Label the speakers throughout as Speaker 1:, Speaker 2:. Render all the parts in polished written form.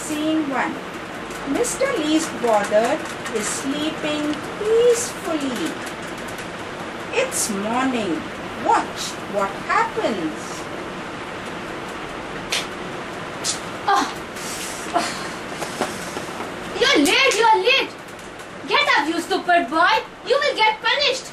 Speaker 1: Scene 1. Mr. Least Bothered is sleeping peacefully. It's morning. Watch what happens.
Speaker 2: You're late. Get up, you stupid boy. You will get punished.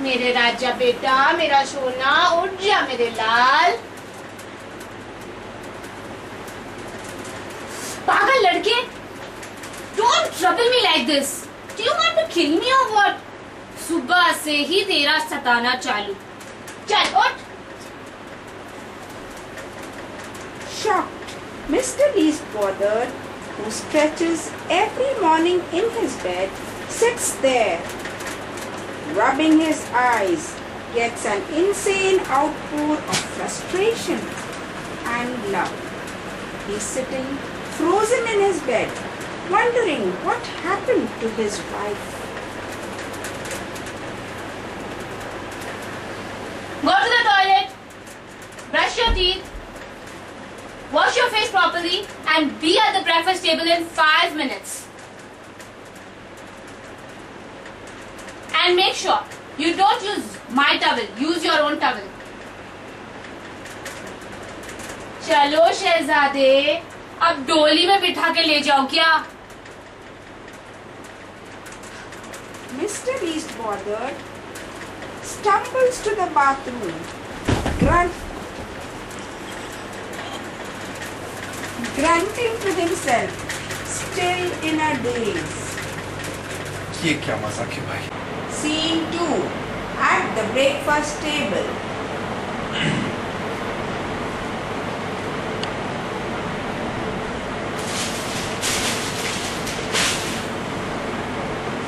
Speaker 2: मेरे राजा बेटा, मेरा सोना, उठ जा मेरे लाल. पागल लड़के, don't trouble me like this. Do you want to kill me or what? सुबह से ही तेरा सताना चालू. चल उठ.
Speaker 1: Shocked, Mr. Least Bothered, who stretches every morning in his bed, sits there, rubbing his eyes, gets an insane outpour of frustration and love. He's sitting frozen in his bed, wondering what happened to his wife.
Speaker 2: Go to the toilet, brush your teeth, wash your face properly, and be at the breakfast table in 5 minutes. And make sure you don't use my towel, use your own towel. चलो शहजादे, अब डोली में बिठा के ले जाओ क्या?
Speaker 1: Mr. Least Bothered stumbles to the bathroom, grunting to himself, still in a daze.
Speaker 3: ये क्या मजाक है भाई?
Speaker 1: Scene 2. At the breakfast table.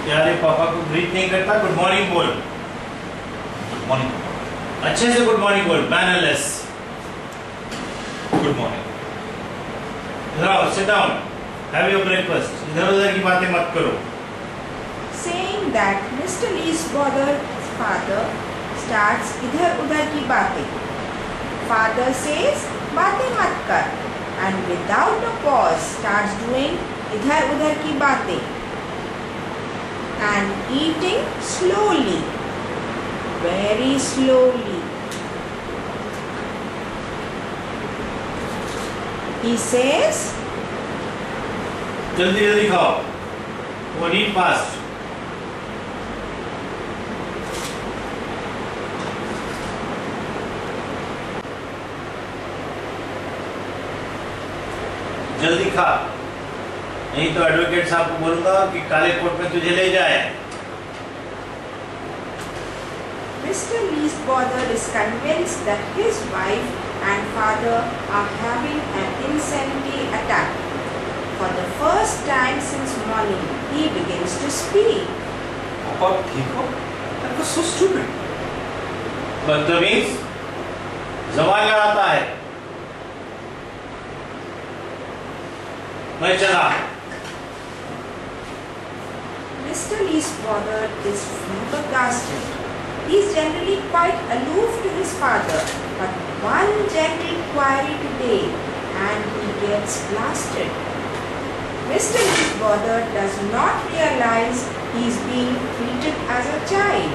Speaker 4: यार ये पापा को ग्रीट नहीं करता. गुड मॉर्निंग बोल. Good morning. अच्छे से गुड मॉर्निंग बोल. मैनरलेस. Good morning. इधर आओ, sit down, have your breakfast. इधर उधर की बातें मत करो.
Speaker 1: Saying that, Mr. Least Bothered's father starts इधर उधर की बातें. Father says बातें मत कर, and without a pause starts doing इधर उधर की बातें and eating slowly, very slowly. He says,
Speaker 4: जल्दी जल्दी खाओ. वो नीट फास्ट. जल्दी खा, नहीं तो एडवोकेट साहब को बोलूंगा कि काले कोर्ट में तुझे ले जाए.
Speaker 1: Mr. Least Bothered is convinced that his wife and father are having an insanity attack. For the first time since morning, he begins to speak.
Speaker 3: पापा ठीक हो? That was so stupid.
Speaker 4: बदतमीज, जबान लड़ाता है. मैं चला.
Speaker 1: Mr. Least Bothered is flabbergasted. He is generally quite aloof to his father, but one gentle query today and he gets blasted. Mr. Least Bothered does not realize he is being treated as a child.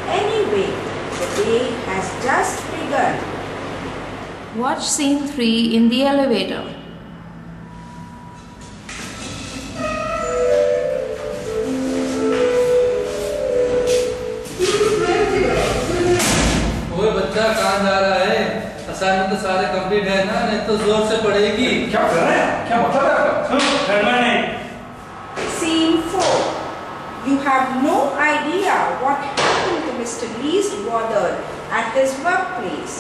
Speaker 1: Anyway, the day has just begun.
Speaker 5: Watch scene 3 in the elevator.
Speaker 6: कहाँ जा रहा है? Assignment तो सारे complete है ना, नहीं तो जोर से पढ़ेगी.
Speaker 3: क्या कर रहे हैं? क्या मतलब है आपका?
Speaker 1: Scene 4. You have no idea what happened to Mr. Least Bothered at his workplace.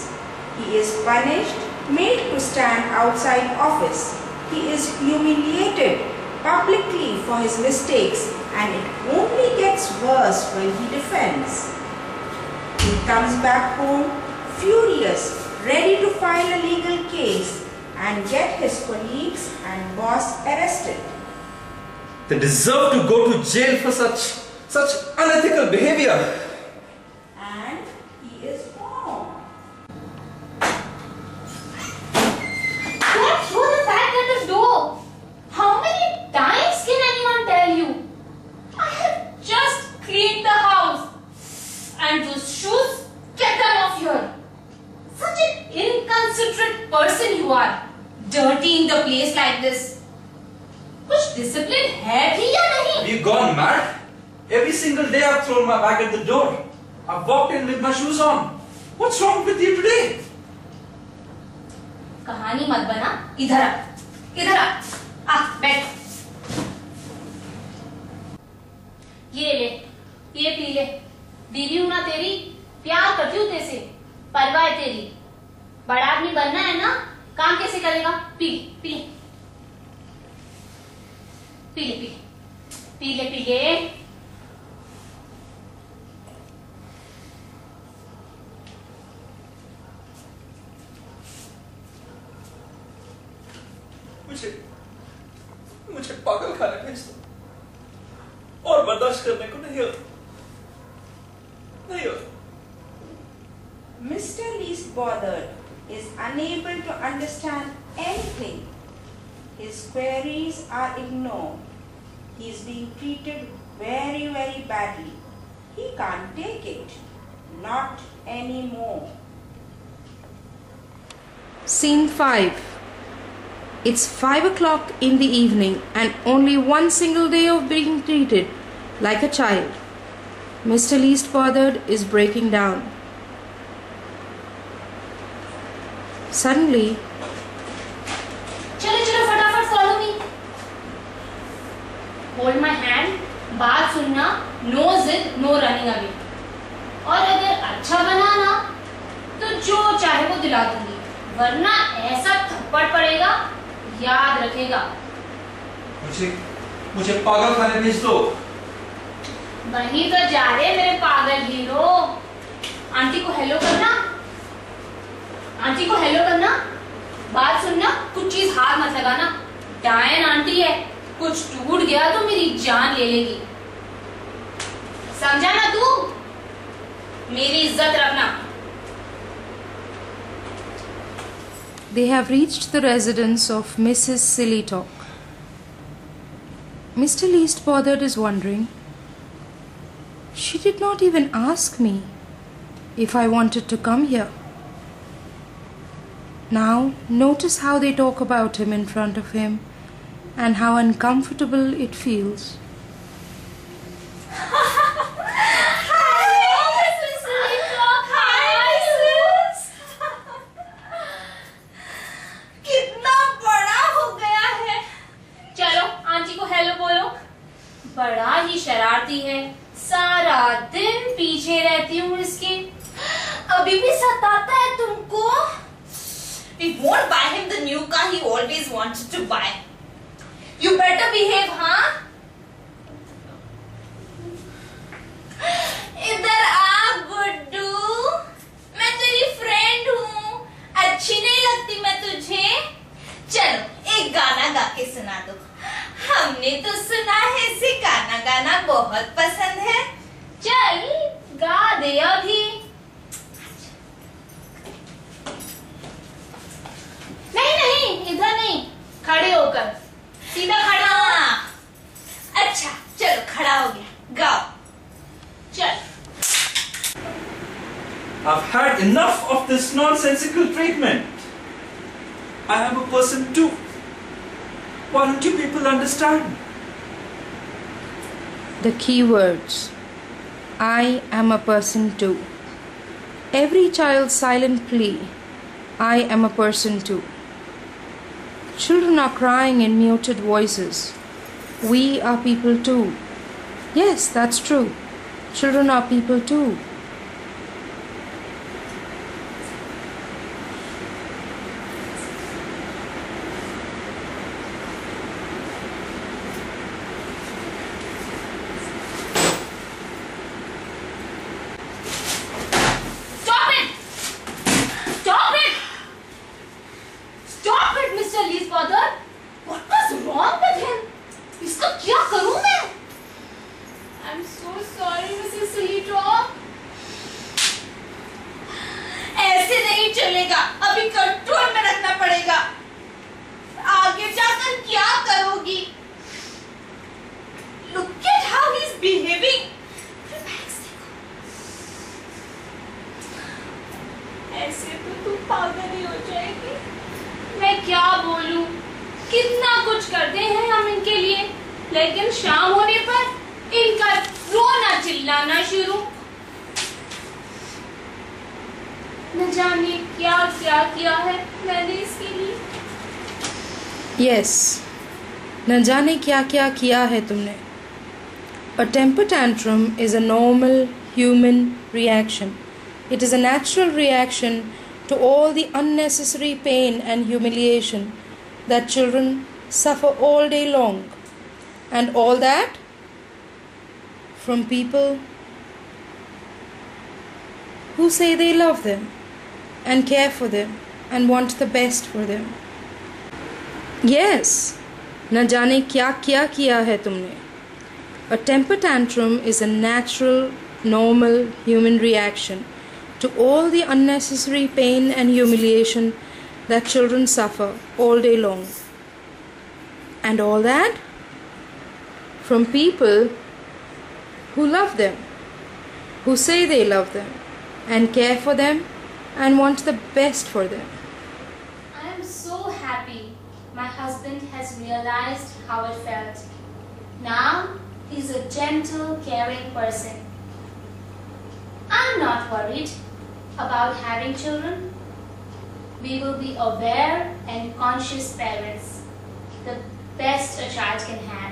Speaker 1: He is punished, made to stand outside office. He is humiliated publicly for his mistakes, and it only gets worse when he defends. He comes back home furious, ready to file a legal case and get his colleagues and boss arrested.
Speaker 6: They deserve to go to jail for such unethical behavior.
Speaker 1: And he is home.
Speaker 2: person you are, dirtying the place like this. कुछ discipline है भी या नहीं?
Speaker 6: Have you gone mad? Every single day I've thrown my bag at the door. I've walked in with my shoes on. What's wrong with you today?
Speaker 2: कहानी मत बना, इधर आ, इधर आ, बैठ। ये ले, ये पी ले। बीवी हूं ना तेरी, प्यार करती हूँ तेरे से, परवाह है तेरी। बड़ा आदमी बनना है ना, काम कैसे करेगा? पी ले, पी ले, पी ले, पी ले, पी ले।
Speaker 6: मुझे पागल खाने भेज दो और बर्दाश्त करने को नहीं हो।
Speaker 1: Mr. Least Bothered is unable to understand anything. His queries are ignored. He is being treated very, very badly. He can't take it. Not anymore.
Speaker 5: Scene 5. It's 5 o'clock in the evening and only one single day of being treated like a child. Mr. Least Bothered is breaking down. Suddenly,
Speaker 2: चलो चलो फटाफट follow me. Hold my hand. बात सुनना. No जिद, no running away. और अगर अच्छा बना ना, तो जो चाहे वो दिला दूंगी. वरना ऐसा थप्पड़ पड़ेगा, याद रखेगा.
Speaker 6: मुझे पागल खाने भेज दो.
Speaker 2: वहीं तो जा रहे मेरे पागल हीरो. आंटी को हेलो करना. आंटी को हेलो करना. बात सुनना, कुछ चीज हाथ मत लगाना. डायन आंटी है, कुछ टूट गया तो मेरी जान ले लेगी. समझा ना तू? मेरी इज्जत रखना.
Speaker 5: they have reached the residence of Mrs. Silly Talk. Mr. Least Bothered is wondering, she did not even ask me if I wanted to come here. Now notice how they talk about him in front of him and how uncomfortable it feels.
Speaker 2: बड़ा ही शरारती है. सारा दिन पीछे रहती हूँ इसके. अभी भी सताता है तुमको?
Speaker 7: We won't buy him the new car he always wanted to buy.
Speaker 2: You better behave, हाँ?
Speaker 7: इधर आ गुड्डू. मैं तेरी फ्रेंड हूँ. अच्छी नहीं लगती मैं तुझे? चलो एक गाना गा के सुना दो. हमने तो सुना है इसे गाना गाना बहुत पसंद है.
Speaker 2: चल गा दे अभी. नहीं नहीं, इधर नहीं, खड़े होकर. सीधा खड़ा हो.
Speaker 7: अच्छा चलो खड़ा हो गया. गाओ.
Speaker 2: चल.
Speaker 6: I've had enough of this nonsensical treatment. I am a person too. Why don't you people understand?
Speaker 5: The key words. I am a person too. Every child's silent plea. I am a person too. Children are crying in muted voices. We are people too. Yes, that's true. Children are people too.
Speaker 7: अभी control में रखना पड़ेगा. आगे जाकर क्या करोगी? Look at how he's behaving. ऐसे तो तू पागल ही हो जाएगी.
Speaker 2: मैं क्या बोलूं, कितना कुछ करते हैं हम इनके लिए, लेकिन शाम होने पर इनका रोना चिल्लाना शुरू। न जाने क्या क्या किया है मैंने इसके लिए।
Speaker 5: Yes, न जाने क्या क्या किया है तुमने. A temper tantrum is a normal human reaction. It is a natural reaction to all the unnecessary pain and humiliation that children suffer all day long. And all that from people who say they love them and care for them and want the best for them. Yes, न जाने क्या क्या किया है तुमने. A temper tantrum is a natural, normal human reaction to all the unnecessary pain and humiliation that children suffer all day long. And all that from people who love them, who say they love them and care for them and want the best for them.
Speaker 2: I am so happy my husband has realized how it felt. Now he's a gentle, caring person. I'm not worried about having children. We will be aware and conscious parents, the best a child can have.